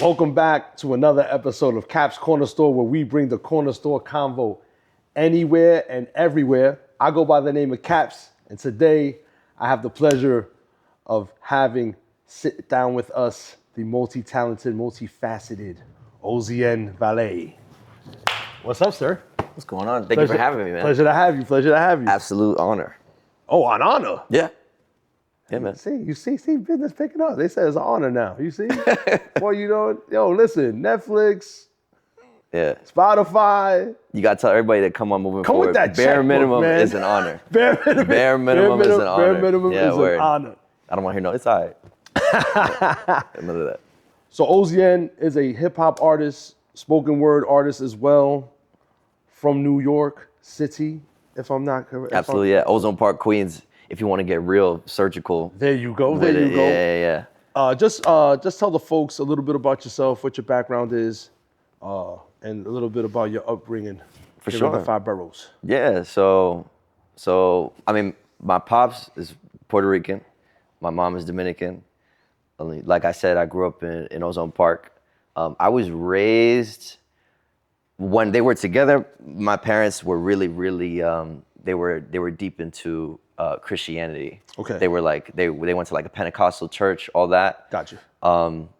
Welcome back to another episode of Capscornerstore, where we bring the corner store convo anywhere and everywhere. I go by the name of Caps, and today I have the pleasure of having sit down with us the multi-talented, multifaceted ÖZÑ VALLE. What's up, sir? What's going on? Thank you for having me, man. Pleasure to have you. Pleasure to have you. Absolute honor. Oh, an honor. Yeah. Yeah, man. You see, business picking up. They say it's an honor now. You see? Boy, you know, listen, Netflix, Yeah. Spotify. You got to tell everybody to come on moving Come forward. with that Bare checkbook, minimum man. is an honor. Bare minimum is an honor. Bare minimum Yeah, is word. an honor. I don't want to hear no, it's all right. None of that. So ÖZÑ is a hip hop artist, spoken word artist as well, from New York City, if I'm not correct. Absolutely, yeah. Ozone Park, Queens, if you want to get real surgical. There you go, with it. Yeah. Just tell the folks a little bit about yourself, what your background is, and a little bit about your upbringing. For here sure. in the 5 boroughs. Yeah, so I mean, my pops is Puerto Rican, my mom is Dominican. Like I said, I grew up in Ozone Park. I was raised, when they were together, my parents were really, they were deep into Christianity. Okay. They were like, they went to like a Pentecostal church, all that. Gotcha.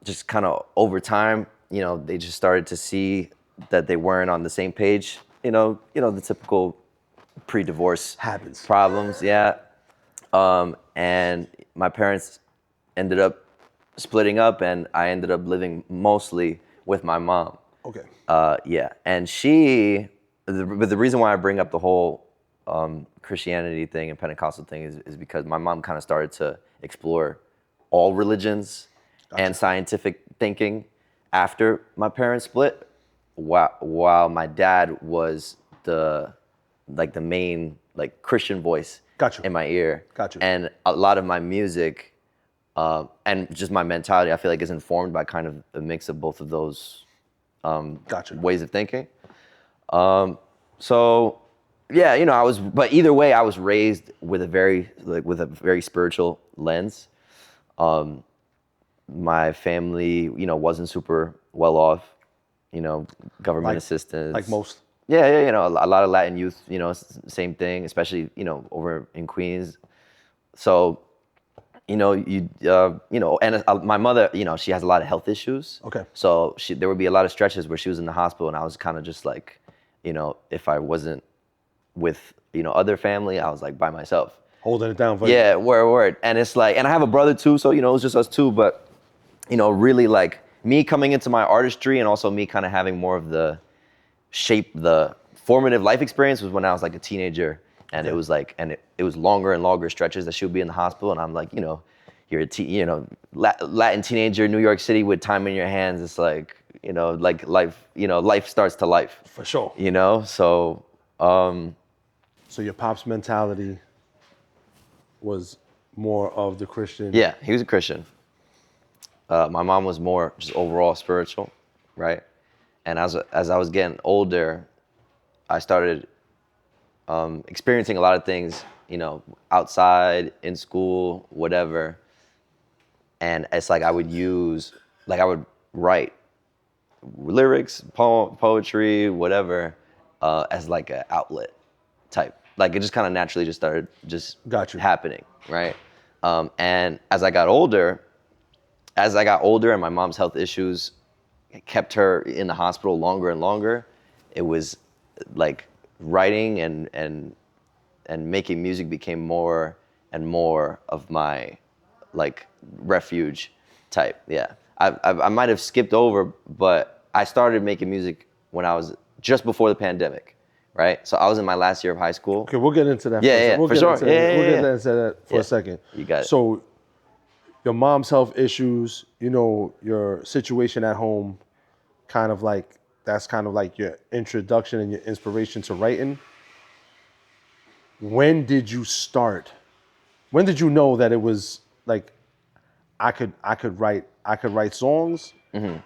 Just kind of over time, you know, they just started to see that they weren't on the same page. You know, the typical pre-divorce Happens. problems, yeah. And my parents ended up splitting up, and I ended up living mostly with my mom. Okay. Yeah, and but the reason why I bring up the whole Christianity thing and Pentecostal thing is because my mom kind of started to explore all religions and scientific thinking after my parents split, while my dad was the main Christian voice in my ear. Gotcha. And a lot of my music and just my mentality, I feel like, is informed by kind of a mix of both of those ways of thinking. So yeah, you know, but either way, I was raised with a very spiritual lens. My family, you know, wasn't super well off, you know, government assistance. Like most. Yeah, you know, a lot of Latin youth, you know, same thing, especially, you know, over in Queens. So, you know, and my mother, you know, she has a lot of health issues. Okay. So there would be a lot of stretches where she was in the hospital, and I was kind of just like, you know, if I wasn't with, you know, other family, I was like by myself. Holding it down for you. Yeah, word. And it's like, and I have a brother too, so, you know, it was just us two, but, you know, really like me coming into my artistry and also me kind of having more of the formative life experience was when I was like a teenager. And it was like, it was longer and longer stretches that she would be in the hospital. And I'm like, you know, you're a Latin teenager, New York City with time in your hands. It's like, you know, like life, you know, life starts to life. For sure. You know, so. So your pop's mentality was more of the Christian. Yeah, he was a Christian. My mom was more just overall spiritual, right? And as I was getting older, I started experiencing a lot of things, you know, outside, in school, whatever. And it's like I would write lyrics, poetry, whatever, as like an outlet type. Like it just kind of naturally just started happening, right? And as I got older and my mom's health issues kept her in the hospital longer and longer, it was like writing and making music became more and more of my like refuge type. Yeah, I might have skipped over, but I started making music when I was just before the pandemic, right? So I was in my last year of high school. Okay, we'll get into that. For sure. We'll get into that for a second. You got it. So your mom's health issues, you know, your situation at home, that's kind of like your introduction and your inspiration to writing. When did you start? When did you know that it was like I could write songs? Mm-hmm.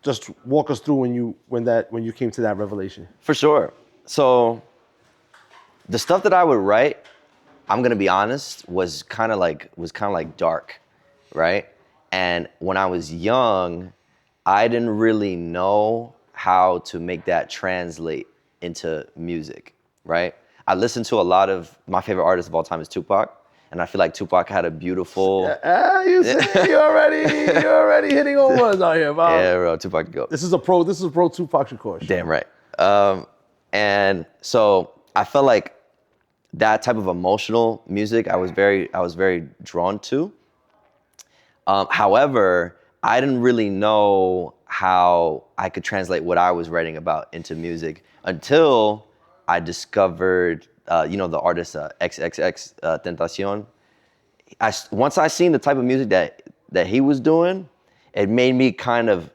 Just walk us through when you came to that revelation. For sure. So the stuff that I would write, I'm gonna be honest, was kind of like dark, right? And when I was young, I didn't really know how to make that translate into music, right? I listened to a lot of, my favorite artist of all time is Tupac, and I feel like Tupac had a beautiful. You're already hitting on ones out here, Bob. Yeah, bro, Tupac go. This is a pro Tupac Shakur show. Damn right. And so I felt like that type of emotional music I was very drawn to. However, I didn't really know how I could translate what I was writing about into music until I discovered, the artist XXX Tentacion. Once I seen the type of music that he was doing, it made me kind of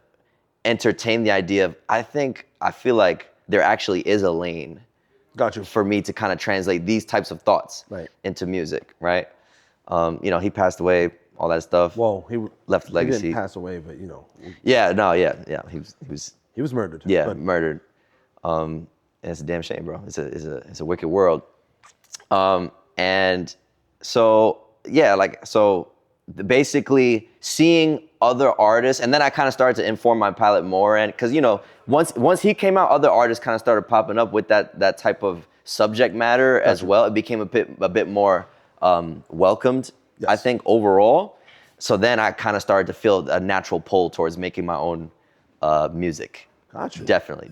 entertain the idea of, I feel like there actually is a lane for me to kind of translate these types of thoughts into music, right? He passed away, all that stuff. Well, he left a legacy. He didn't pass away, but Yeah. He was murdered. Yeah, murdered. And it's a damn shame, bro. It's a wicked world. And so basically seeing other artists, and then I kind of started to inform my palette more, and because once he came out, other artists kind of started popping up with that type of subject matter as well. It became a bit more welcomed, I think, overall. So then I kind of started to feel a natural pull towards making my own music. Gotcha. Definitely.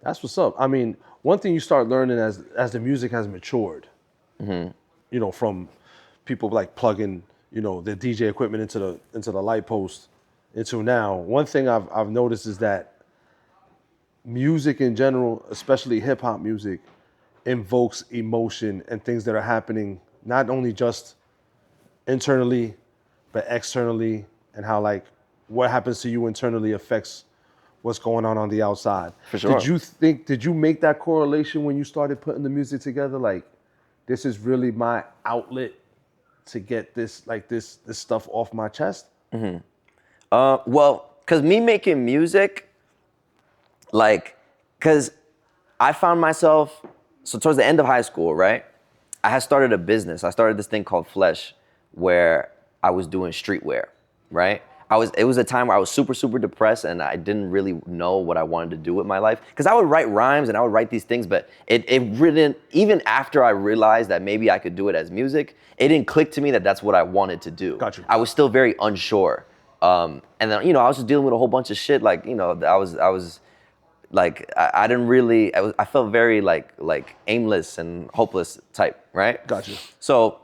That's what's up. I mean, one thing you start learning as the music has matured, from people like plugging, the DJ equipment into the light post into now. One thing I've noticed is that music in general, especially hip hop music, invokes emotion and things that are happening not only just internally, but externally, and how like what happens to you internally affects what's going on the outside. For sure. Did you make that correlation when you started putting the music together? Like, this is really my outlet to get this stuff off my chest? Well, because me making music, because I found myself, so towards the end of high school, right? I had started a business. I started this thing called Flesh, where I was doing streetwear, right? It was a time where I was super, super depressed, and I didn't really know what I wanted to do with my life. Because I would write rhymes and I would write these things, but it didn't, even after I realized that maybe I could do it as music, it didn't click to me that that's what I wanted to do. Gotcha. I was still very unsure. And then, I was just dealing with a whole bunch of shit. Like, I was like, I didn't really, I felt very like aimless and hopeless type, right? Gotcha. So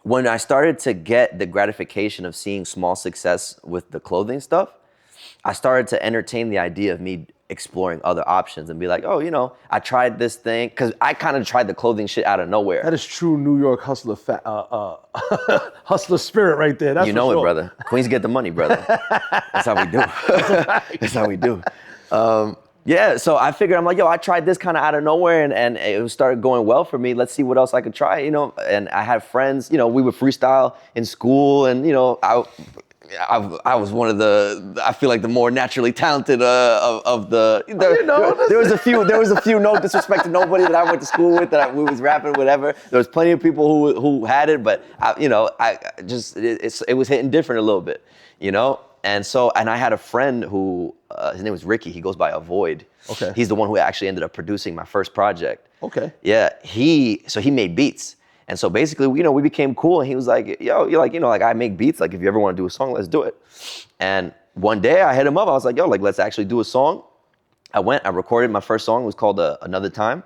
when I started to get the gratification of seeing small success with the clothing stuff, I started to entertain the idea of me exploring other options and be like, I tried this thing, because I kind of tried the clothing shit out of nowhere. That is true New York hustler hustler spirit right there. That's it, brother. Queens get the money, brother. That's how we do. That's how we do. So I figured, I'm like, I tried this kind of out of nowhere, and it started going well for me. Let's see what else I could try, And I had friends, we would freestyle in school, and I was one of I feel like the more naturally talented of the. There was a few. No disrespect to nobody that I went to school with, we was rapping, whatever. There was plenty of people who had it, but it was hitting different a little bit, And I had a friend who, his name was Ricky. He goes by Avoid. Okay. He's the one who actually ended up producing my first project. Okay. Yeah. He made beats. And so basically, we became cool. And he was like, yo, you're like, I make beats. Like, if you ever want to do a song, let's do it. And one day I hit him up. I was like, let's actually do a song. I recorded my first song. It was called Another Time.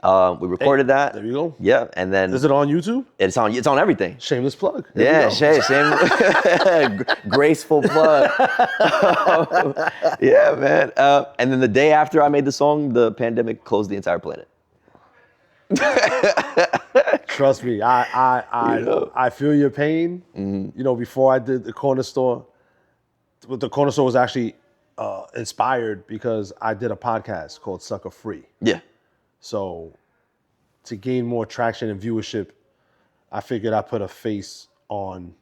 We recorded that. There you go. Yeah, and then is it on YouTube? It's on everything. Shameless plug. Shame. Graceful plug. Yeah, man. And then the day after I made the song, the pandemic closed the entire planet. Trust me, I feel your pain. Mm-hmm. Before I did the corner store, the corner store was actually inspired because I did a podcast called Sucker Free. Yeah. So to gain more traction and viewership, I figured I put a face on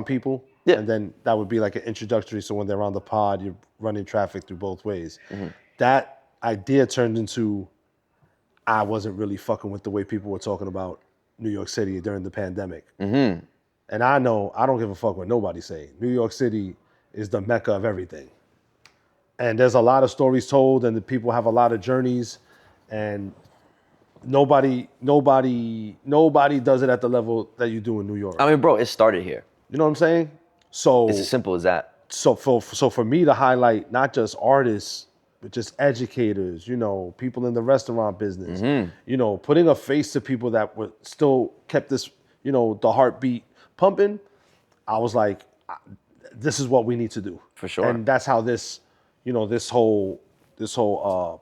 people. Yeah. And then that would be like an introductory. So when they're on the pod, you're running traffic through both ways. Mm-hmm. That idea turned into, I wasn't really fucking with the way people were talking about New York City during the pandemic. Mm-hmm. And I know I don't give a fuck what nobody say. New York City is the mecca of everything. And there's a lot of stories told, and the people have a lot of journeys, and nobody does it at the level that you do in New York. I mean, bro, it started here. You know what I'm saying? So It's as simple as that. So for me to highlight not just artists, but just educators, you know, people in the restaurant business, you know, putting a face to people that were still kept this, you know, the heartbeat pumping. I was like, this is what we need to do. For sure. And that's how this, you know, this whole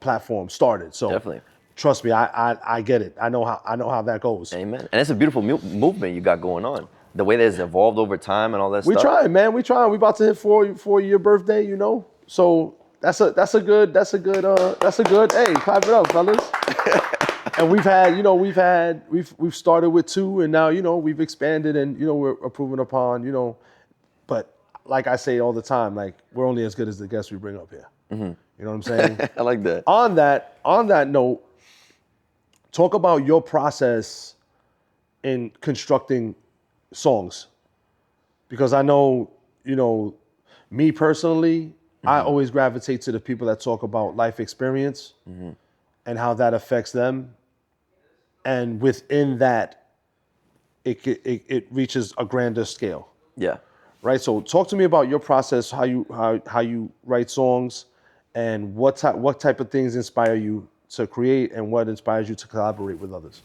platform started. So Definitely. Trust me, I get it. I know how that goes. Amen. And it's a beautiful movement you got going on. The way that it's evolved over time and all that We stuff. trying, man. We trying. We about to hit 4-year birthday, you know. So that's a good. Hey, clap it up, fellas. And we've started with 2, and now, you know, we've expanded, and, you know, we're improving upon, you know. But like I say all the time, like, we're only as good as the guests we bring up here. You know what I'm saying? I like that. On that note, talk about your process in constructing songs, because I know, you know, me personally, I always gravitate to the people that talk about life experience and how that affects them, and within that, it reaches a grander scale. Yeah. Right. So talk to me about your process, how you write songs, and what type of things inspire you to create, and what inspires you to collaborate with others.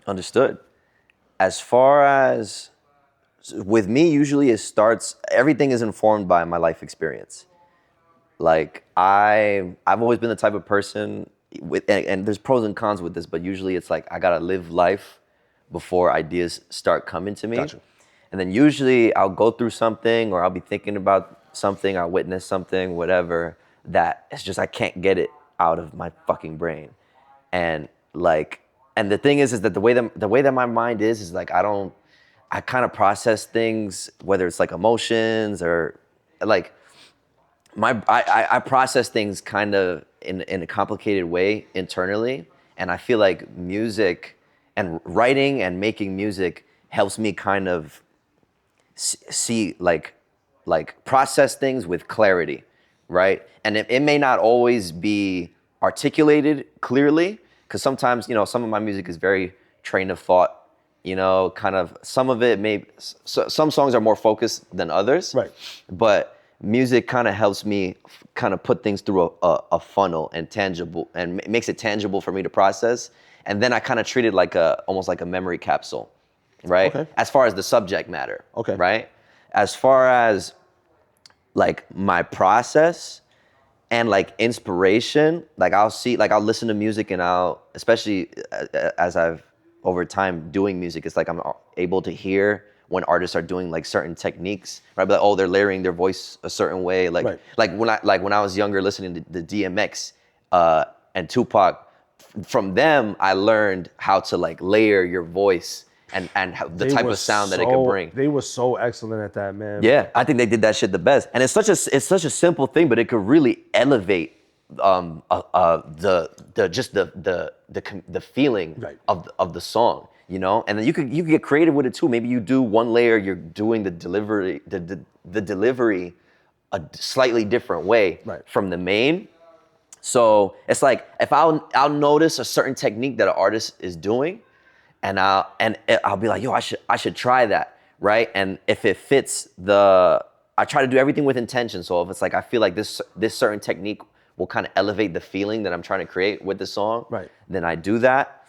Understood. As far as with me, usually everything is informed by my life experience. Like I've always been the type of person and there's pros and cons with this, but usually it's like I gotta live life before ideas start coming to me. Gotcha. And then usually I'll go through something, or I'll be thinking about something, I'll witness something, whatever, that it's just I can't get it out of my fucking brain. And the thing is that the way that my mind is like I kind of process things, whether it's like emotions or like I process things kind of in a complicated way internally. And I feel like music and writing and making music helps me kind of see like process things with clarity, right? And it may not always be articulated clearly, because sometimes, you know, some of my music is very train of thought. You know, kind of some of it some songs are more focused than others. Right. But music kind of helps me kind of put things through a funnel and tangible, and makes it tangible for me to process. And then I kind of treat it like almost like a memory capsule, right? Okay. As far as the subject matter. Okay. Right? As far as like my process and like inspiration, like I'll listen to music, and especially as I've over time doing music, it's like I'm able to hear when artists are doing like certain techniques, right? But they're layering their voice a certain way. Like when I was younger, listening to the DMX and Tupac, from them I learned how to like layer your voice and the type of sound that it could bring. They were so excellent at that, man. Yeah, I think they did that shit the best. And it's such a simple thing, but it could really elevate the feeling of the song, you know. And then you could get creative with it too. Maybe you do one layer, you're doing the delivery a slightly different way from the main. So it's like if I'll notice a certain technique that an artist is doing, and I'll be like, yo, I should try that, right? And if it fits I try to do everything with intention. So if it's like I feel like this certain technique will kind of elevate the feeling that I'm trying to create with the song, then I do that.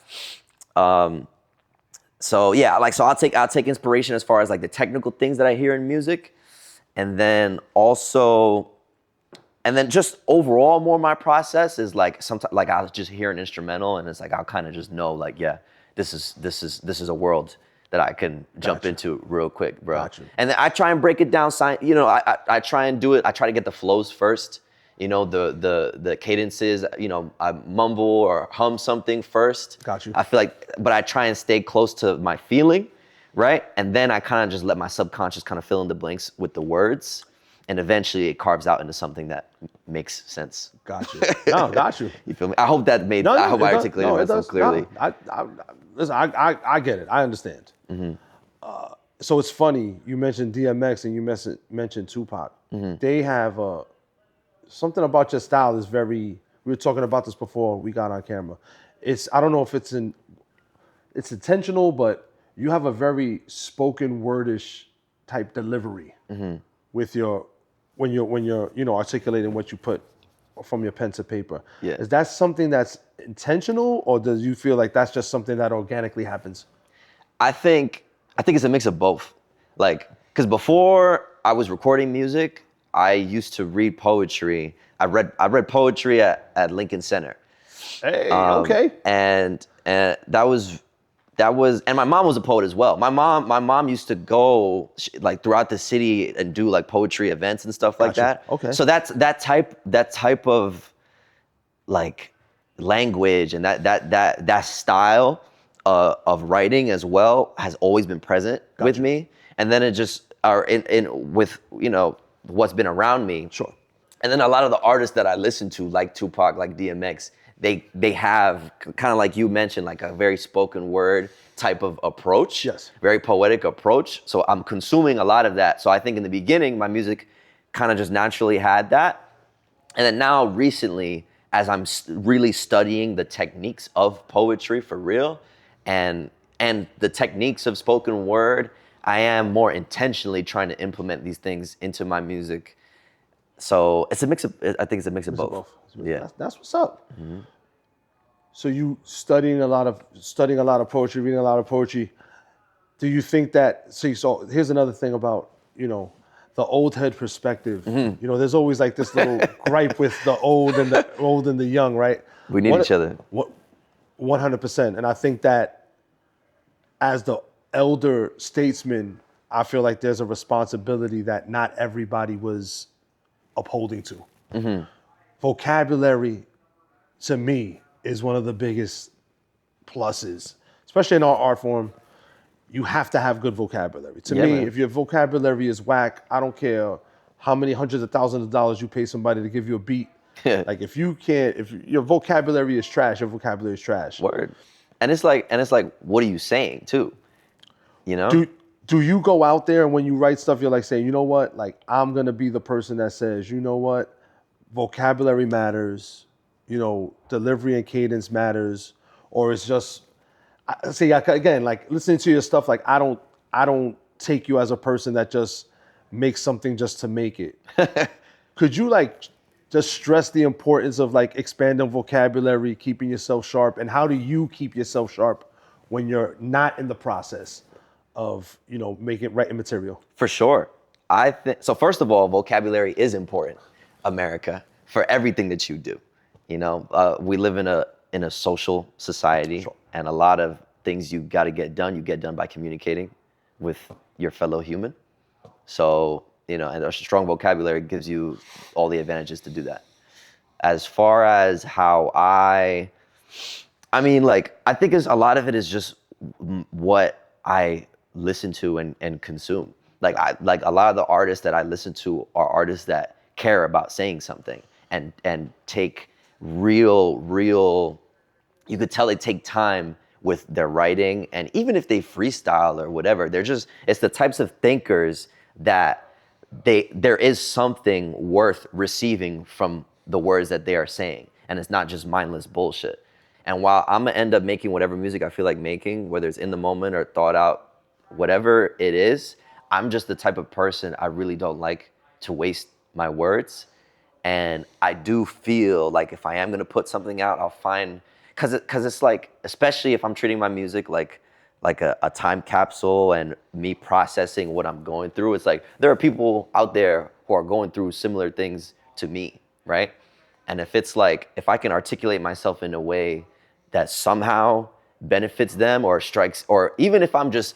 So yeah, so I'll take inspiration as far as like the technical things that I hear in music, and then just overall more my process is like sometimes like I'll just hear an instrumental, and it's like I'll kind of just know like, yeah, this is a world that I can jump into real quick, bro. Gotcha. And then I try and break it down. You know, I try and do it. I try to get the flows first. You know, the cadences. You know, I mumble or hum something first. Got you. I feel like, but I try and stay close to my feeling, right? And then I kind of just let my subconscious kind of fill in the blanks with the words, and eventually it carves out into something that makes sense. Got you. No, got you. You feel me? I hope that made. I hope I articulated myself clearly. Listen, I get it. I understand. So it's funny, you mentioned DMX and you mentioned Tupac. they have something about your style is very. We were talking about this before we got on camera. I don't know if it's intentional, but you have a very spoken wordish type delivery with when you're articulating what you put from your pen to paper. Yeah. Is that something that's intentional, or does you feel like that's just something that organically happens? I think it's a mix of both. Like, because before I was recording music, I used to read poetry. I read poetry at Lincoln Center. Hey, okay. And that was, and my mom was a poet as well. My mom used to go like throughout the city and do like poetry events and stuff like that. Okay. So that type of like language and that style of writing as well has always been present with me. And then it just with what's been around me. Sure. And then a lot of the artists that I listen to, like Tupac, like DMX, they have kind of like you mentioned, like a very spoken word type of approach. Yes. Very Very poetic approach. So I'm consuming a lot of that. So I think in the beginning, my music kind of just naturally had that. And then now recently, as I'm really studying the techniques of poetry for real and the techniques of spoken word, I am more intentionally trying to implement these things into my music. So it's a mix of, I think it's a mix of both. Yeah. That's what's up. So you studying a lot of poetry, reading a lot of poetry. Do you think that, so here's another thing about, the old head perspective. There's always like this little gripe with the old and the young, right? We need each other. 100%. And I think that as the elder statesman, I feel like there's a responsibility that not everybody was upholding to. Vocabulary, to me, is one of the biggest pluses, especially in our art form. You have to have good vocabulary. To me, man. if your vocabulary is whack, I don't care how many hundreds of thousands of dollars you pay somebody to give you a beat. Like if your vocabulary is trash, your vocabulary is trash. Word. And it's like, what are you saying too? Do you go out there and when you write stuff, you're like saying, you know what? Like I'm gonna be the person that says, you know what? Vocabulary matters. Delivery and cadence matters, or it's just. See, again, like listening to your stuff, like I don't take you as a person that just makes something just to make it. Could you like just stress the importance of like expanding vocabulary, keeping yourself sharp, and how do you keep yourself sharp when you're not in the process of writing material? For sure. I think so. First of all, vocabulary is important, America, for everything that you do. We live in a social society. Sure. And a lot of things you got to get done, you get done by communicating with your fellow human. So, and a strong vocabulary gives you all the advantages to do that. As far as how I think a lot of it is just what I listen to and consume. Like a lot of the artists that I listen to are artists that care about saying something and take real. You could tell they take time with their writing, and even if they freestyle or whatever, it's the types of thinkers that there is something worth receiving from the words that they are saying, and it's not just mindless bullshit. And while I'm gonna end up making whatever music I feel like making, whether it's in the moment or thought out, whatever it is, I'm just the type of person I really don't like to waste my words. And I do feel like if I am gonna put something out, I'll find, cause it's like, especially if I'm treating my music like a time capsule and me processing what I'm going through, it's like there are people out there who are going through similar things to me, right? And if I can articulate myself in a way that somehow benefits them or strikes, or even if I'm just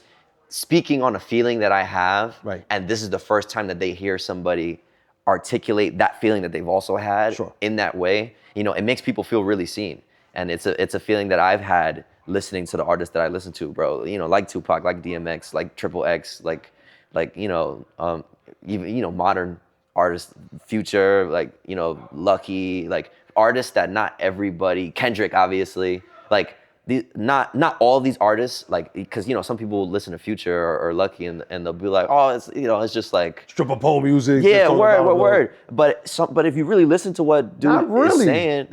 speaking on a feeling that I have, right, and this is the first time that they hear somebody articulate that feeling that they've also had, sure, in that way, it makes people feel really seen. And it's a feeling that I've had listening to the artists that I listen to, bro. Like Tupac, like DMX, like Triple X, even modern artists, Future, Lucky, like artists that not everybody, Kendrick, obviously, like not all these artists, like, because, you know, some people listen to Future or Lucky and they'll be like, oh, it's, you know, it's just like stripper pole music. yeah, word. But if you really listen to what dude not really. is saying,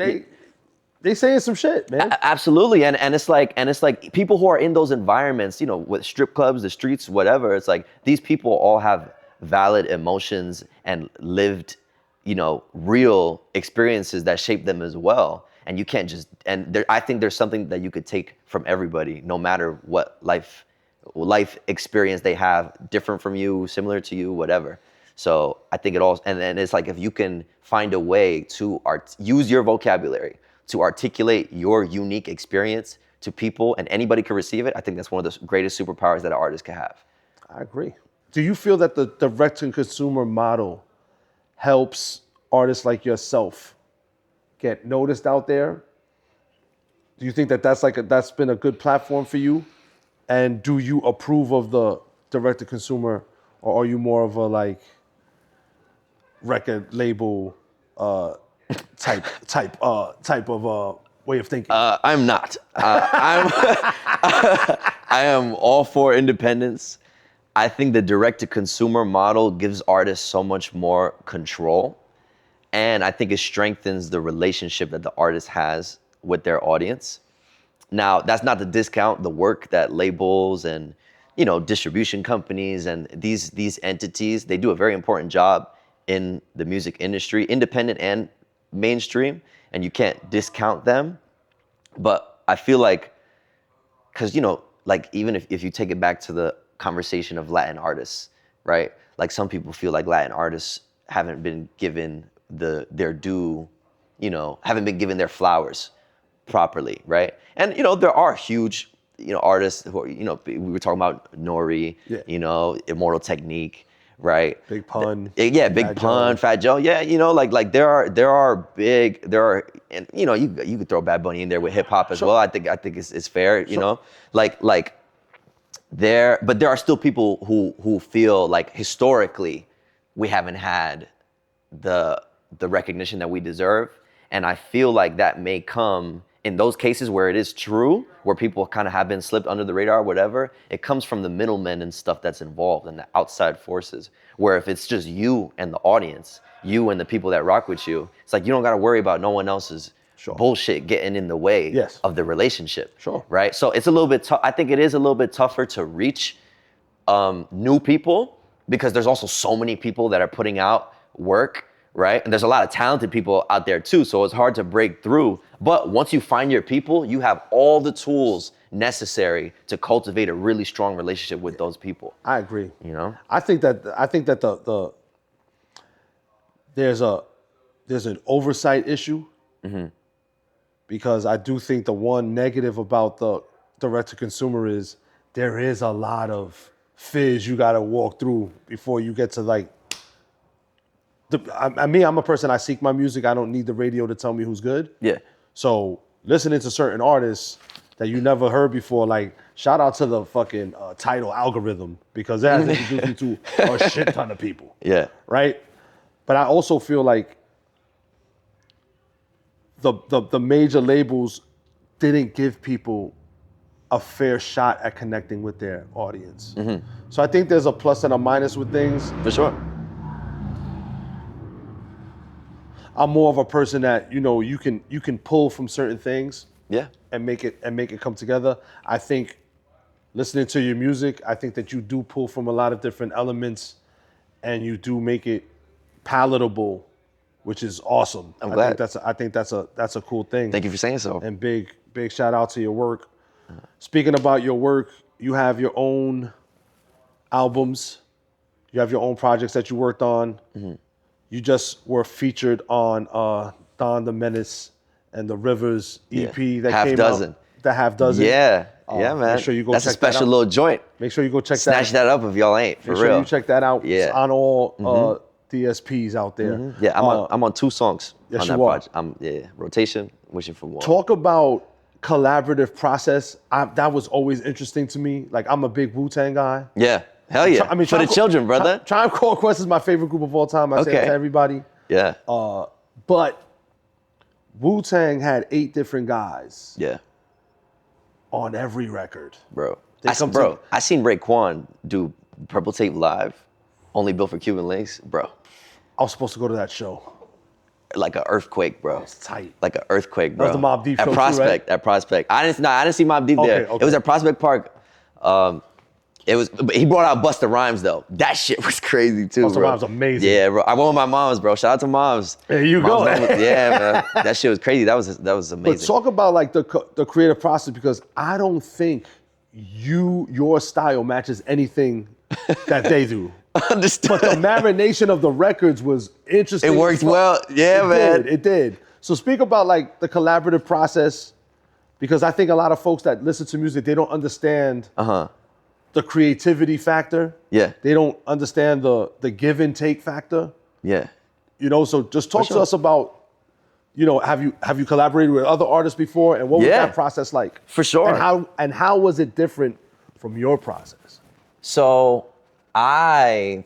they saying some shit, man. Absolutely, and it's like people who are in those environments, you know, with strip clubs, the streets, whatever. It's like these people all have valid emotions and lived, you know, real experiences that shape them as well. And you can't just, I think there's something that you could take from everybody, no matter what life experience they have, different from you, similar to you, whatever. So I think it all, and then it's like if you can find a way to use your vocabulary to articulate your unique experience to people and anybody can receive it, I think that's one of the greatest superpowers that an artist can have. I agree. Do you feel that the direct-to-consumer model helps artists like yourself get noticed out there? Do you think that that's been a good platform for you? And do you approve of the direct-to-consumer, or are you more of a like record label type of way of thinking? I'm not. I am all for independence. I think the direct-to-consumer model gives artists so much more control. And I think it strengthens the relationship that the artist has with their audience. Now, that's not to discount the work that labels and, you know, distribution companies and these entities, they do a very important job in the music industry, independent and mainstream, and you can't discount them. But I feel like, because, you know, like even if you take it back to the conversation of Latin artists, right? Like some people feel like Latin artists haven't been given their due, you know, haven't been given their flowers properly, right? And, you know, there are huge, you know, artists who are, you know, we were talking about Nori, you know, Immortal Technique, right? Big Pun. Yeah, Big Pun, Fat Joe. Yeah, you know, like there are, and you know, you could throw Bad Bunny in there with hip hop as well. I think it's fair, you know, but there are still people who feel like historically we haven't had the recognition that we deserve. And I feel like that may come in those cases where it is true, where people kind of have been slipped under the radar, whatever. It comes from the middlemen and stuff that's involved and the outside forces, where if it's just you and the audience, you and the people that rock with you, it's like you don't got to worry about no one else's bullshit getting in the way of the relationship, right? So it's a little bit tough. I think it is a little bit tougher to reach new people because there's also so many people that are putting out work, right? And there's a lot of talented people out there too, so it's hard to break through. But once you find your people, you have all the tools necessary to cultivate a really strong relationship with those people. I agree. You know? I think that there's an oversight issue. Mm-hmm. Because I do think the one negative about the direct-to-consumer is there is a lot of fizz you gotta walk through before you get to like, I'm a person, I seek my music. I don't need the radio to tell me who's good. Yeah. So listening to certain artists that you never heard before, like shout out to the fucking Tidal algorithm because that has introduced me to a shit ton of people. Yeah. Right? But I also feel like the major labels didn't give people a fair shot at connecting with their audience. Mm-hmm. So I think there's a plus and a minus with things. For sure. I'm more of a person that, you know, you can pull from certain things, and make it come together. I think listening to your music, I think that you do pull from a lot of different elements, and you do make it palatable, which is awesome. I'm glad. I think that's a cool thing. Thank you for saying so. And big shout out to your work. Speaking about your work, you have your own albums. You have your own projects that you worked on. Mm-hmm. You just were featured on Don Da Menace and the Rivers EP that came out. The Half Dozen. Yeah, man. Make sure you go check that out. That's a special little joint. Make sure you go check Snatch that up if y'all ain't, for real. Make sure you check that out. Yeah. It's on all DSPs out there. Mm-hmm. Yeah, I'm on 2 songs on that project. Rotation, Wishing for More. Talk about collaborative process. That was always interesting to me. Like, I'm a big Wu-Tang guy. Yeah. Hell yeah. For the children, brother. Tribe Called Quest is my favorite group of all time. I say it to everybody. Yeah. But Wu-Tang had 8 different guys. Yeah. on every record. Bro. They come to- I seen Raekwon do Purple Tape live, Only Built for Cuban Links, bro. I was supposed to go to that show. Like an earthquake, bro. It's tight. Like an earthquake, bro. That was the Mobb Deep at show too, Prospect, right? At Prospect. I didn't see Mobb Deep there. Okay. It was at Prospect Park. But he brought out Busta Rhymes though. That shit was crazy too, Busta bro. Rhymes amazing. Yeah, bro. I went with my moms, bro. Shout out to moms. There you go. Yeah, man. That shit was crazy. That was amazing. But talk about like the creative process, because I don't think your style matches anything that they do. Understood. But the marination of the records was interesting. It worked well. Yeah, man. It did. So speak about like the collaborative process, because I think a lot of folks that listen to music, they don't understand the creativity factor. Yeah. They don't understand the give and take factor. Yeah. You know, so just talk For to sure. us about, you know, have you collaborated with other artists before, and what was Yeah. that process like? For sure. And how was it different from your process? So to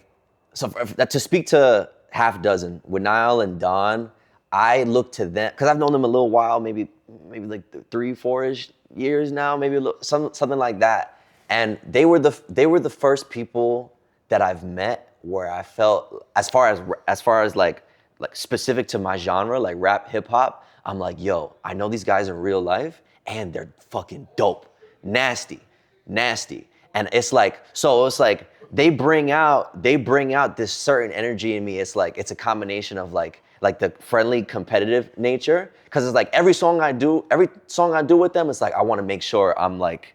speak to half dozen, with Nile and Don, I look to them, because I've known them a little while, maybe like 3-4-ish years now, maybe a little, something like that. And they were the first people that I've met where I felt, as far as like specific to my genre, like rap, hip hop, I'm like, yo, I know these guys in real life and they're fucking dope, nasty. And it's like they bring out this certain energy in me. It's like, it's a combination of like the friendly competitive nature. Cause it's like every song I do with them, it's like, I want to make sure I'm like,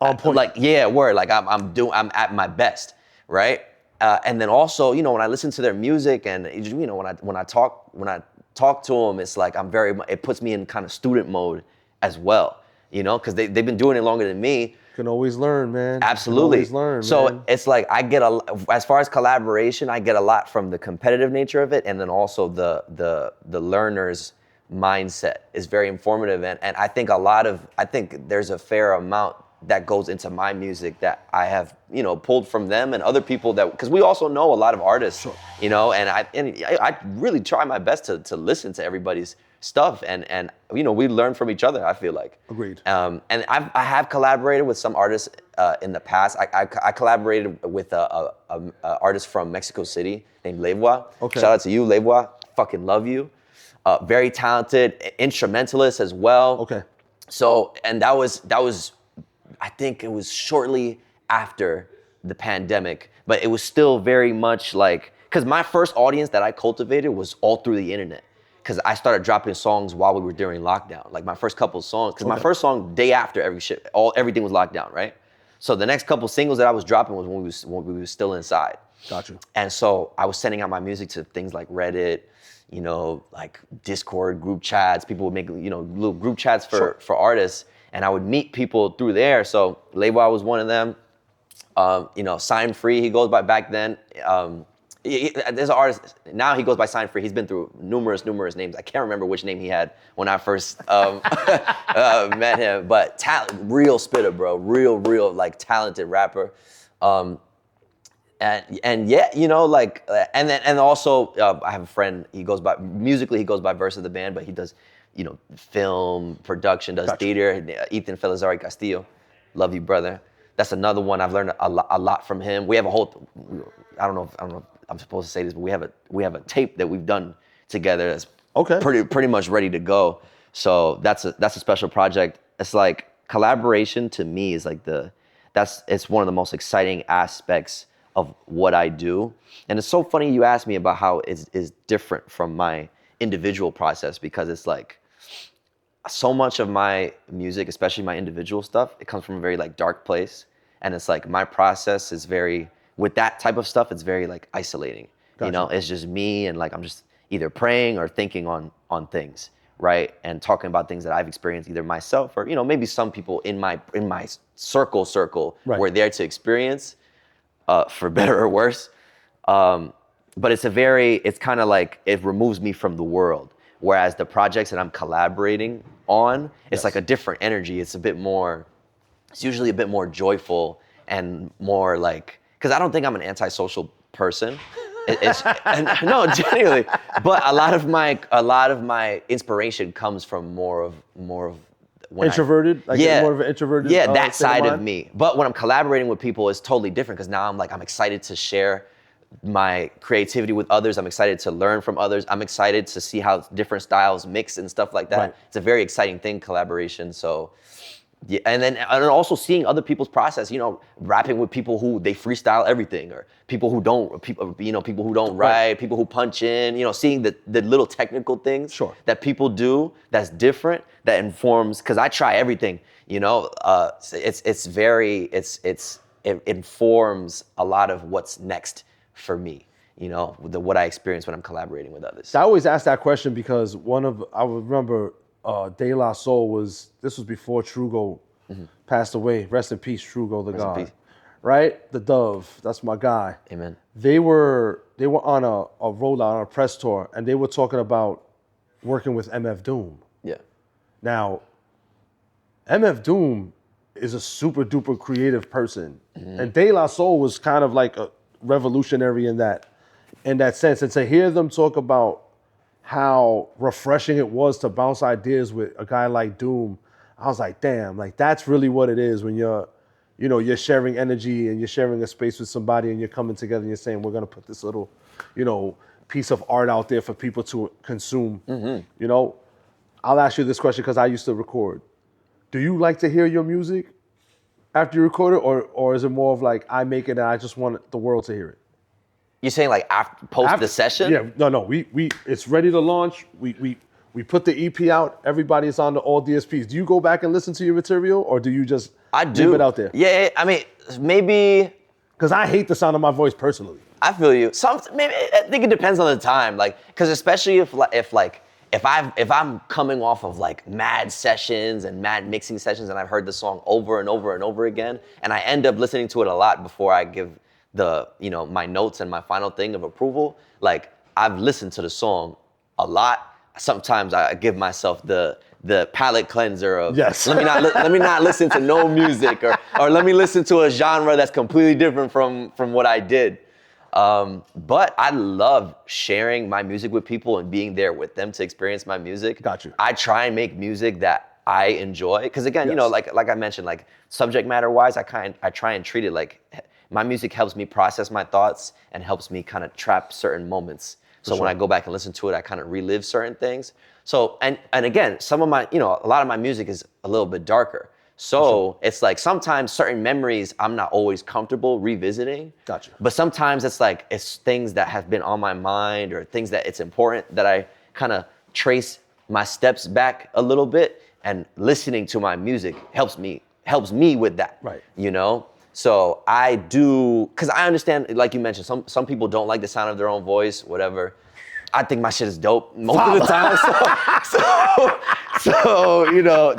On point. like, yeah, word, like I'm at my best, right? And then also, you know, when I listen to their music and, you know, when I talk to them, it's like it puts me in kind of student mode as well, you know, cause they've been doing it longer than me. You can always learn, man. Absolutely. You can always learn, so man. it's like as far as collaboration, I get a lot from the competitive nature of it, and then also the learner's mindset is very informative, and I think there's a fair amount that goes into my music that I have, you know, pulled from them and other people, that because we also know a lot of artists, Sure. you know, and I really try my best to listen to everybody's stuff, and you know, we learn from each other, I feel like. Agreed. And I have collaborated with some artists in the past. I collaborated with a artist from Mexico City named Levois. Okay. Shout out to you, Levois. Fucking love you. Very talented instrumentalist as well. Okay. So, and that was, I think it was shortly after the pandemic, but it was still very much like, because my first audience that I cultivated was all through the internet. Because I started dropping songs while we were during lockdown. Like my first couple of songs, because my first song, day after everything was locked down, right? So the next couple singles that I was dropping was when we were still inside. Got you. And so I was sending out my music to things like Reddit, you know, like Discord group chats. People would make, you know, little group chats for artists, and I would meet people through there. So Levois was one of them. You know, Sign Free, he goes by back then. There's an artist, now he goes by Sign Free. He's been through numerous names. I can't remember which name he had when I first met him, but real spitter, bro. Real, like talented rapper. And yeah, you know, like, and also I have a friend, he goes by Versa the Band, but he does, you know, film, production, does theater, Ethan Felizari Castillo. Love you, brother. That's another one. I've learned a lot from him. We have a whole, I don't know if I'm supposed to say this, but we have a tape that we've done together that's pretty much ready to go. So that's a special project. It's like collaboration to me is like it's one of the most exciting aspects of what I do. And it's so funny you asked me about how it's different from my individual process, because it's like so much of my music, especially my individual stuff, it comes from a very like dark place. And it's like my process is very, with that type of stuff, it's very like isolating. Gotcha. You know, it's just me, and like I'm just either praying or thinking on things, right? And talking about things that I've experienced either myself or, you know, maybe some people in my circle right. were there to experience, for better or worse. But it's kind of like it removes me from the world. Whereas the projects that I'm collaborating on, it's like a different energy. It's usually a bit more joyful and more like, because I don't think I'm an antisocial person. No, genuinely. But a lot of my inspiration comes from more of introverted, like more of an introverted. Yeah, that state side of mind? me. But when I'm collaborating with people, it's totally different because now I'm excited to share my creativity with others. I'm excited to learn from others. I'm excited to see how different styles mix and stuff like that. Right. It's a very exciting thing, collaboration. So yeah, and also seeing other people's process, rapping with people who they freestyle everything, or people who don't, people who don't write, people who punch in, seeing the little technical things Sure. that people do that's different, that informs, because I try everything, it informs a lot of what's next for me, what I experience when I'm collaborating with others. I always ask that question because I remember De La Soul this was before Trugo passed away. Rest in peace, Trugo the God. Right? The Dove, that's my guy. Amen. They were on a rollout, on a press tour, and they were talking about working with MF Doom. Yeah. Now, MF Doom is a super duper creative person. And De La Soul was kind of like a revolutionary in that sense. And to hear them talk about how refreshing it was to bounce ideas with a guy like Doom, I was like, damn, like that's really what it is when you're sharing energy and you're sharing a space with somebody and you're coming together and you're saying, we're gonna put this little, piece of art out there for people to consume. I'll ask you this question because I used to record. Do you like to hear your music after you record it, or is it more of like I make it and I just want the world to hear it? You're saying like after the session? Yeah, no. We it's ready to launch. We put the EP out. Everybody is on all DSPs. Do you go back and listen to your material, or do you just leave it out there? Yeah, I mean, maybe. Because I hate the sound of my voice personally. I feel you. Maybe I think it depends on the time, because especially if I'm coming off of mad sessions and mad mixing sessions and I've heard the song over and over and over again, and I end up listening to it a lot before I give my notes and my final thing of approval. I've listened to the song a lot. Sometimes I give myself the palate cleanser of yes. let me not listen to no music, or let me listen to a genre that's completely different from what I did. But I love sharing my music with people and being there with them to experience my music. Got you. I try and make music that I enjoy, because again, Yes. like I mentioned, subject matter wise, I try and treat it like my music helps me process my thoughts and helps me kind of trap certain moments. So when I go back and listen to it, I kind of relive certain things. So, and again, some of my, a lot of my music is a little bit darker. So it's sometimes certain memories I'm not always comfortable revisiting. Gotcha. But sometimes it's things that have been on my mind, or things that it's important that I kind of trace my steps back a little bit, and listening to my music helps me with that. Right. So I do, because I understand, like you mentioned, some people don't like the sound of their own voice, whatever. I think my shit is dope most of the time. So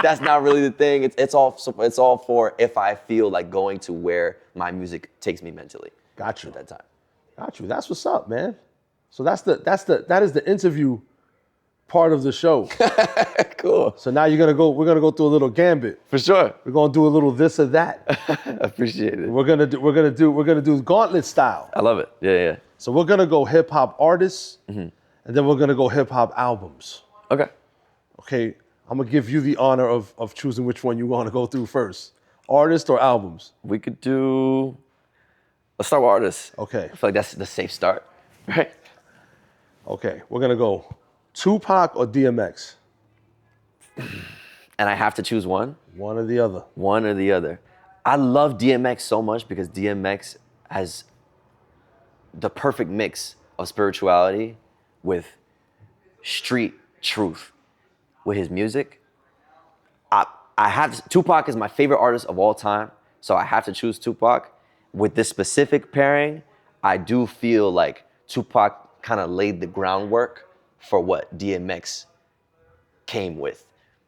that's not really the thing. It's all for if I feel like going to where my music takes me mentally. Got you. At that time. Got you. That's what's up, man. So that is the interview part of the show. Cool. So now we're gonna go through a little gambit. For sure. We're gonna do a little this or that. Appreciate it. We're gonna do gauntlet style. I love it. Yeah. So we're gonna go hip hop artists, and then we're gonna go hip hop albums. Okay. Okay. I'm gonna give you the honor of choosing which one you want to go through first, artist or albums. Let's start with artists. Okay. I feel like that's the safe start, right? Okay. We're gonna go Tupac or DMX. And I have to choose one? One or the other. One or the other. I love DMX so much because DMX has the perfect mix of spirituality with street truth with his music. Tupac is my favorite artist of all time, so I have to choose Tupac. With this specific pairing, I do feel like Tupac kind of laid the groundwork for what DMX came with.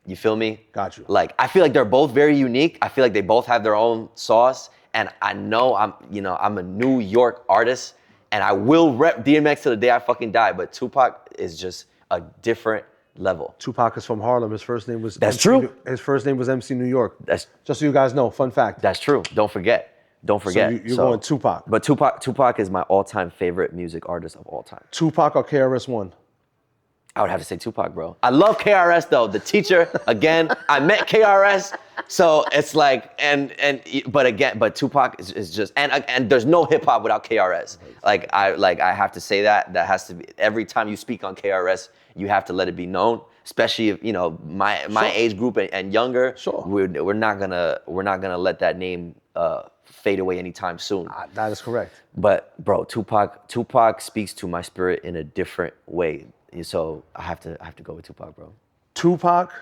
You feel me? Got you. I feel like they're both very unique. I feel like they both have their own sauce. And I know I'm a New York artist, and I will rep DMX till the day I fucking die. But Tupac is just a different level. Tupac is from Harlem. His first name was That's MC true. His first name was MC New York. That's just so you guys know. Fun fact. That's true. Don't forget. So you're going Tupac. But Tupac is my all-time favorite music artist of all time. Tupac or KRS-One? I would have to say Tupac, bro. I love KRS though. The teacher, again, I met KRS, so it's like, but Tupac is just, and there's no hip hop without KRS. I have to say that has to be, every time you speak on KRS, you have to let it be known, especially if my age group and younger. Sure. We're not gonna let that name fade away anytime soon. That is correct. But bro, Tupac speaks to my spirit in a different way. So I have to go with Tupac, bro. Tupac?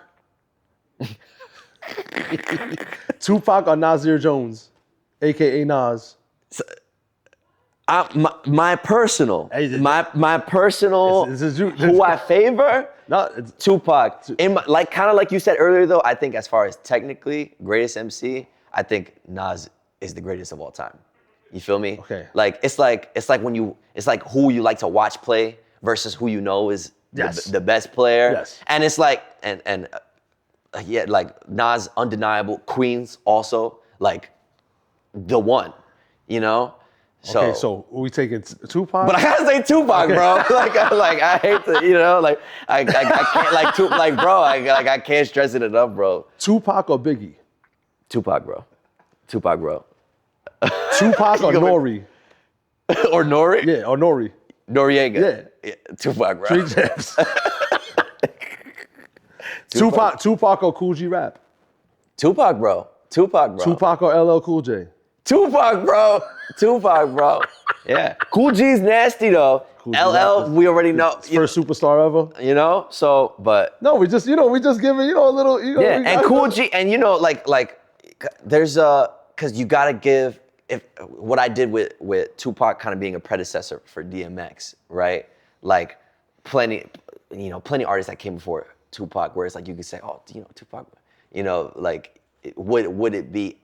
Tupac or Nasir Jones, aka Nas? So, my personal, who I favor, Tupac. Kind of like you said earlier, though. I think as far as technically greatest MC, I think Nas is the greatest of all time. You feel me? Okay. It's like who you like to watch play versus who you know is the best player. Yes. And it's like yeah, like Nas, undeniable. Queens also like the one, you know. So, okay, so we taking Tupac? But I gotta say Tupac, bro. I hate to, I can't bro. I can't stress it enough, bro. Tupac or Biggie? Tupac, bro. Tupac or Nori? Or Nori? Yeah, or Nori. Noriega. Yeah. Tupac, bro. 3 Chainz. Tupac or Cool G Rap? Tupac, bro. Tupac or LL Cool J? Tupac, bro. Yeah. Cool G's nasty though. Cool LL, we already know. First superstar ever. You know? So, but no, we just giving a little. Yeah, and Cool G, and there's because you gotta give. If what I did with Tupac kind of being a predecessor for DMX, right? Like plenty artists that came before Tupac, where it's like you could say, oh, Tupac, would it be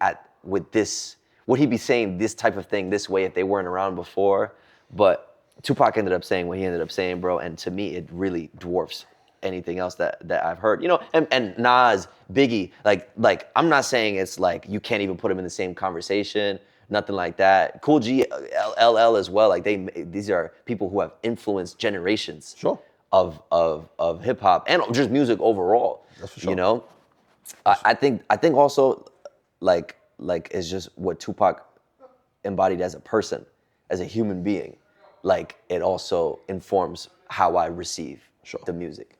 with this? Would he be saying this type of thing this way if they weren't around before? But Tupac ended up saying what he ended up saying, bro, and to me it really dwarfs anything else that I've heard. And Nas, Biggie, like I'm not saying it's like you can't even put them in the same conversation. Nothing like that. Cool G, LL as well. Like these are people who have influenced generations of hip hop and just music overall. That's for sure. I think also like it's just what Tupac embodied as a person, as a human being. Like it also informs how I receive the music.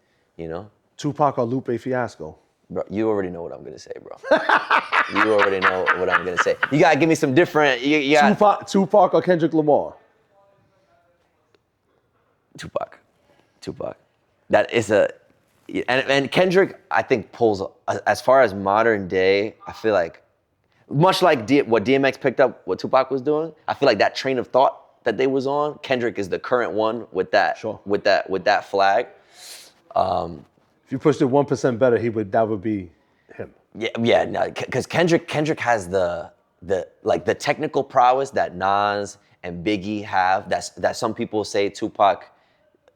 Tupac or Lupe Fiasco? Bro, you already know what I'm gonna say, bro. You already know what I'm gonna say. You gotta give me some different. Tupac or Kendrick Lamar? Tupac. That is and Kendrick, I think pulls as far as modern day. I feel like much like what DMX picked up, what Tupac was doing. I feel like that train of thought that they was on. Kendrick is the current one with that. With that flag. If you pushed it 1% better, that would be him. Yeah, no, because Kendrick has the technical prowess that Nas and Biggie have. That some people say Tupac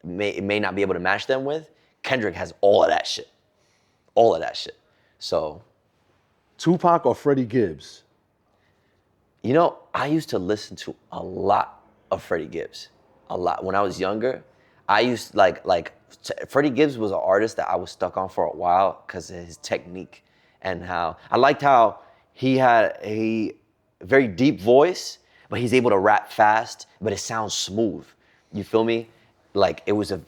may not be able to match them with. Kendrick has all of that shit. So, Tupac or Freddie Gibbs? I used to listen to a lot of Freddie Gibbs. A lot when I was younger. I used Freddie Gibbs was an artist that I was stuck on for a while because of his technique and how I liked how he had a very deep voice, but he's able to rap fast, but it sounds smooth. You feel me? Like it was kind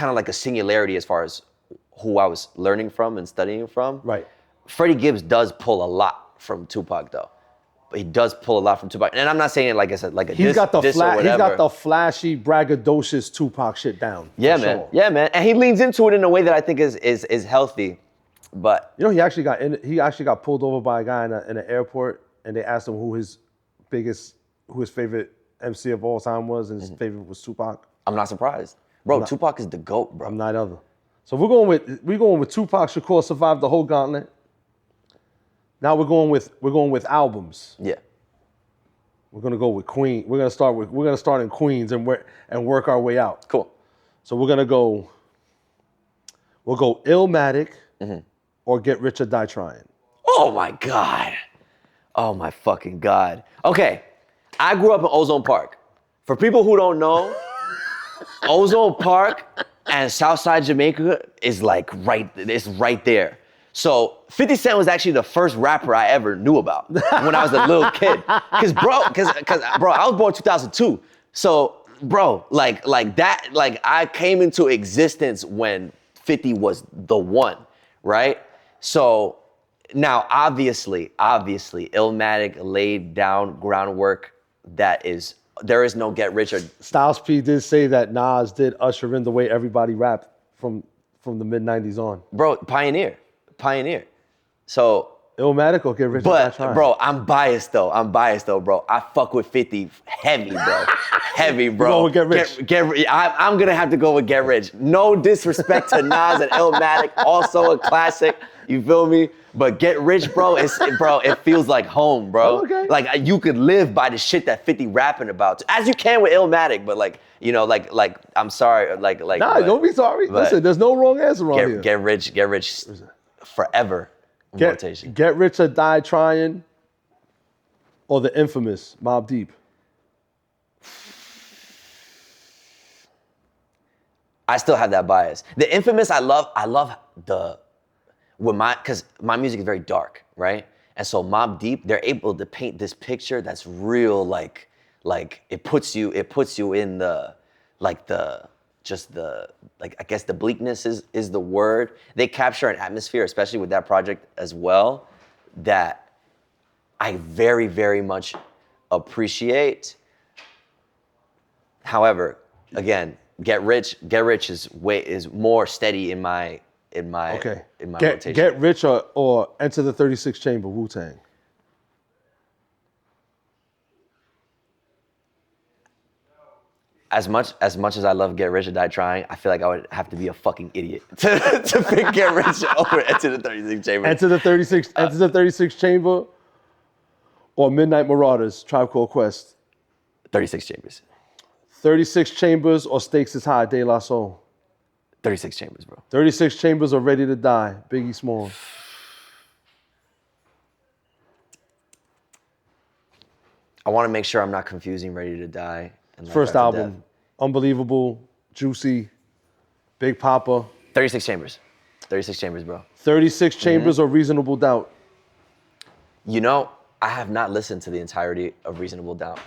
of like a singularity as far as who I was learning from and studying from. Right. Freddie Gibbs does pull a lot from Tupac though. He does pull a lot from Tupac, and I'm not saying it like I said, like a diss or whatever. He's got the flashy, braggadocious Tupac shit down. Yeah, man. Sure. Yeah, man. And he leans into it in a way that I think is healthy. But he actually got pulled over by a guy in an airport, and they asked him who his favorite MC of all time was, and his favorite was Tupac. I'm not surprised, bro. Tupac is the GOAT, bro. I'm not either. So we're going with Tupac Shakur survived the whole gauntlet. Now we're going with albums. Yeah. We're gonna go with Queen. We're gonna start in Queens and work our way out. Cool. So we'll go Illmatic or Get Rich or Die Trying. Oh my God. Oh my fucking God. Okay. I grew up in Ozone Park. For people who don't know, Ozone Park and Southside Jamaica is like it's right there. So 50 Cent was actually the first rapper I ever knew about when I was a little kid. Cause bro, I was born 2002. So bro, like that, like I came into existence when 50 was the one, right? So now obviously, Illmatic laid down groundwork there is no get rich or... Styles P did say that Nas did usher in the way everybody rapped from the mid-90s on. Bro, pioneer. So... Illmatic or Get Rich or Die Trying? Bro, I'm biased though, bro. I fuck with 50 heavy, bro. Heavy, bro. Go with Get Rich. I'm gonna have to go with Get Rich. No disrespect to Nas and Illmatic, also a classic. You feel me? But Get Rich, bro, it feels like home, bro. Okay. Like you could live by the shit that 50 rapping about, as you can with Illmatic. But like, you know, like I'm sorry, like. Nah, don't be sorry. Listen, there's no wrong answer on here. Get Rich, forever. Get Rich or Die Trying, or the infamous Mobb Deep? I still have that bias. The infamous, I love because my music is very dark, right? And so Mobb Deep, they're able to paint this picture that's real, like it puts you in the I guess the bleakness is the word. They capture an atmosphere, especially with that project as well, that I very, very much appreciate. However, again, Get Rich is more steady in my rotation. Get Rich or Enter the 36 Chamber, Wu-Tang? As much as I love Get Rich or Die Trying, I feel like I would have to be a fucking idiot to pick Get Rich over Enter the 36 Chamber. Enter the 36 Chamber or Midnight Marauders, Tribe Called Quest? 36 Chambers. 36 Chambers or Stakes is High, De La Soul? 36 Chambers, bro. 36 Chambers or Ready to Die, Biggie Smalls? I want to make sure I'm not confusing Ready to Die and Life First After album, Death. Unbelievable, Juicy, Big Papa. 36 Chambers. 36 Chambers, bro. 36 Chambers or Reasonable Doubt? You know, I have not listened to the entirety of Reasonable Doubt.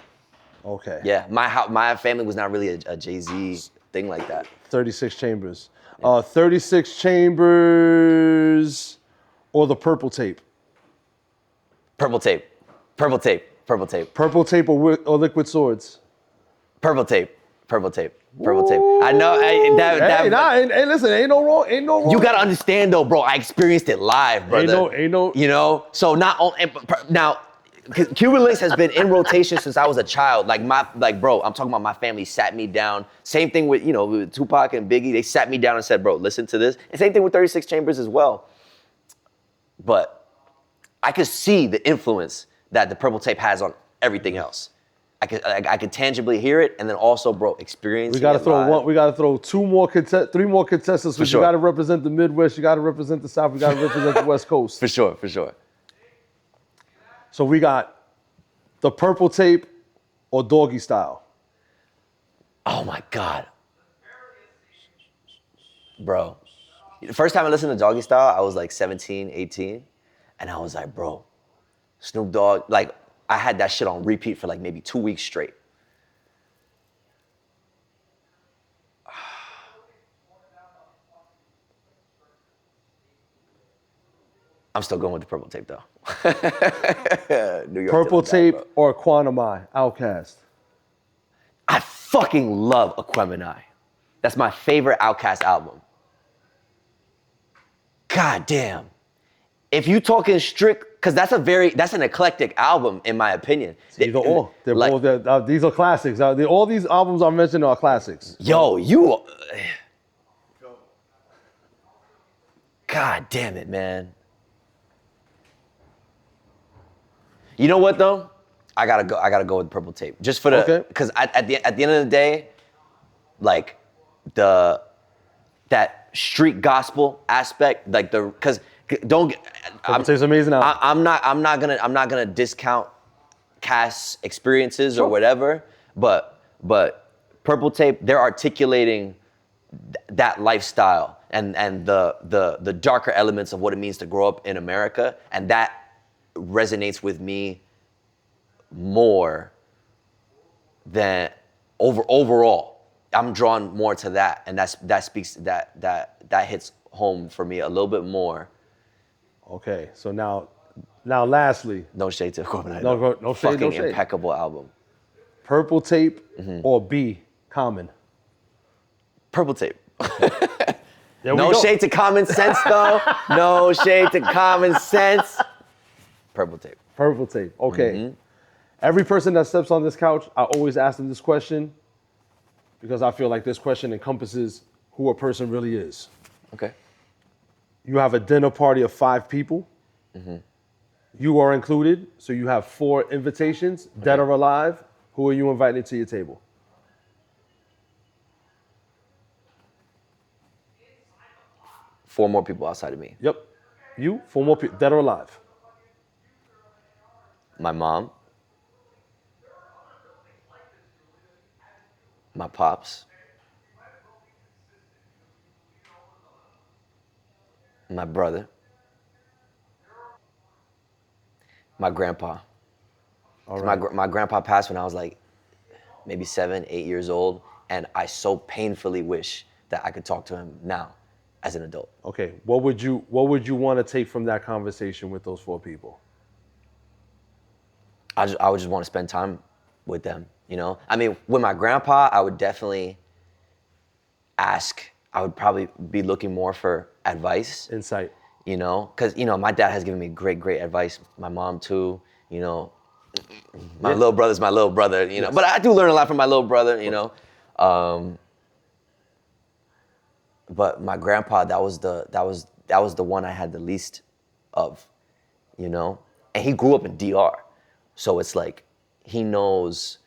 Okay. Yeah, my family was not really a Jay-Z thing like that. 36 Chambers. 36 Chambers or the Purple Tape? Purple Tape. Purple Tape or Liquid Swords? Purple Tape. Ooh. I know. Listen, ain't no wrong. You gotta understand though, bro. I experienced it live, brother. Ain't no. You know, so not only now, because Cuban Links has been in rotation since I was a child. Bro, I'm talking about my family sat me down. Same thing with with Tupac and Biggie. They sat me down and said, bro, listen to this. And same thing with 36 Chambers as well. But I could see the influence that the Purple Tape has on everything else. I could tangibly hear it, and then also, bro, experience. We gotta throw We gotta throw three more contestants. For sure. You gotta represent the Midwest. You gotta represent the South. You gotta represent the West Coast. For sure. So we got the Purple Tape or Doggy Style. Oh my God, bro. The first time I listened to Doggy Style, I was like 17, 18, and I was like, bro, Snoop Dogg, like. I had that shit on repeat for like maybe 2 weeks straight. I'm still going with the Purple Tape though. New York Purple Tape or Quantum Eye, Outkast? I fucking love Aquemini. That's my favorite Outkast album. God damn. If you talking strict, because that's an eclectic album in my opinion. Either or. These are classics. All these albums I mentioned are classics. Yo, God damn it, man. You know what though? I gotta go with Purple Tape. Just for the, because at the end of the day, like that street gospel aspect, like because Tape's amazing album. I'm not gonna discount Cass experiences or whatever, but Purple Tape, they're articulating that lifestyle and the darker elements of what it means to grow up in America, and that resonates with me more than overall. I'm drawn more to that, and that hits home for me a little bit more. Okay, so now lastly, No shade to Corbin. No shade, Fucking no shade. impeccable album. Purple Tape or B, Common? Purple Tape. There we No go. shade to common sense though. No shade to common sense. Purple Tape. Purple Tape. Okay. Every person that steps on this couch, I always ask them this question because I feel like this question encompasses who a person really is. Okay. You have a dinner party of 5 people. You are included, so you have 4 invitations, dead or alive. Who are you inviting to your table? Four more people outside of me. Yep. You, 4 more people, dead or alive. My mom. My pops. My brother. My grandpa. All right. My grandpa passed when I was like maybe 7, 8 years old, and I so painfully wish that I could talk to him now as an adult. Okay. What would you want to take from that conversation with those 4 people? I would just want to spend time with them, you know? I mean, with my grandpa, I would definitely ask. I would probably be looking more for advice. Insight. You know? Because, you know, my dad has given me great, great advice. My mom, too, you know? My little brother's my little brother, you know? But I do learn a lot from my little brother, you know? But my grandpa, that was the one I had the least of, you know? And he grew up in DR. So it's like, he knows,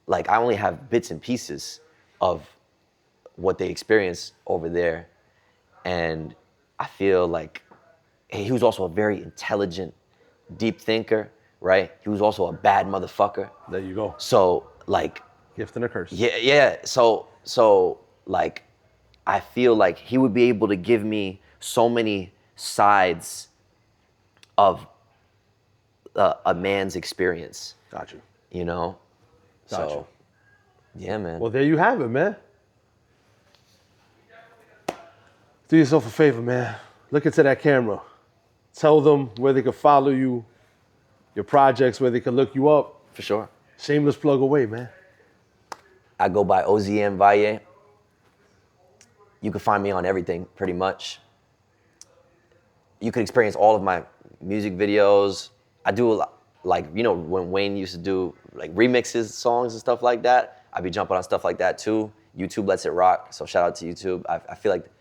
like, I only have bits and pieces of what they experience over there. And I feel like he was also a very intelligent, deep thinker, right? He was also a bad motherfucker. There you go. So, like, Gift and a curse. yeah. So, like, I feel like he would be able to give me so many sides of a man's experience. Got you. You know? Got So, yeah, man. Well, there you have it, man. Do yourself a favor, man. Look into that camera. Tell them where they can follow you, your projects, where they can look you up. For sure. Shameless plug away, man. I go by ÖZÑ VALLE. You can find me on everything, pretty much. You can experience all of my music videos. I do a lot, like, you know, when Wayne used to do like remixes, songs and stuff like that, I'd be jumping on stuff like that too. YouTube lets it rock, so shout out to YouTube. I feel like the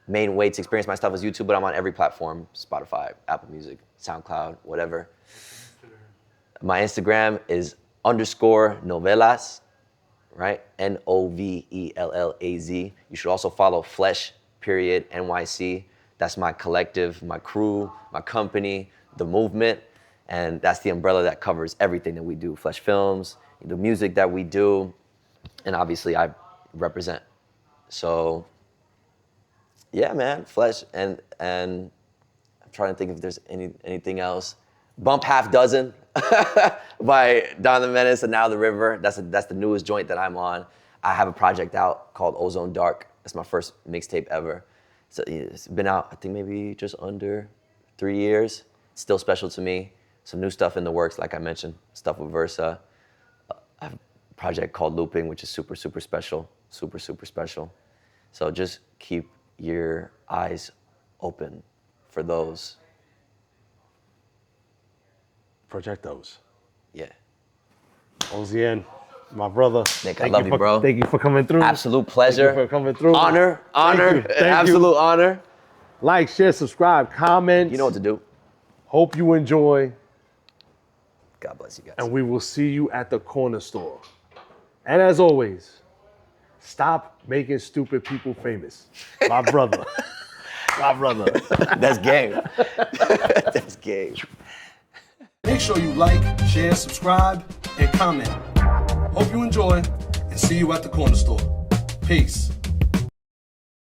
main way to experience my stuff is YouTube, but I'm on every platform, Spotify, Apple Music, SoundCloud, whatever. My Instagram is _novelas, right? NOVELLAZ. You should also follow Flesh_NYC. That's my collective, my crew, my company, the movement. And that's the umbrella that covers everything that we do. Flesh Films, the music that we do, and obviously I represent. So, yeah, man, Flesh, and I'm trying to think if there's anything else. Bump Half Dozen by Don Da Menace and Nile River. That's the newest joint that I'm on. I have a project out called Ozone Dark. That's my first mixtape ever. So it's been out, I think maybe just under 3 years. It's still special to me. Some new stuff in the works, like I mentioned, stuff with Versa. I have a project called Looping, which is super, super special. Super, super special. So just keep your eyes open for those. Project those. Yeah. ÖZÑ, my brother. Nick, I love you, bro. Thank you for coming through. Absolute pleasure. Thank you for coming through. Honor, Thank you. absolute honor. Like, share, subscribe, comment. You know what to do. Hope you enjoy. God bless you guys. And we will see you at the corner store. And as always, stop making stupid people famous. My brother. My brother. That's game. That's game. Make sure you like, share, subscribe, and comment. Hope you enjoy. and see you at the corner store. Peace.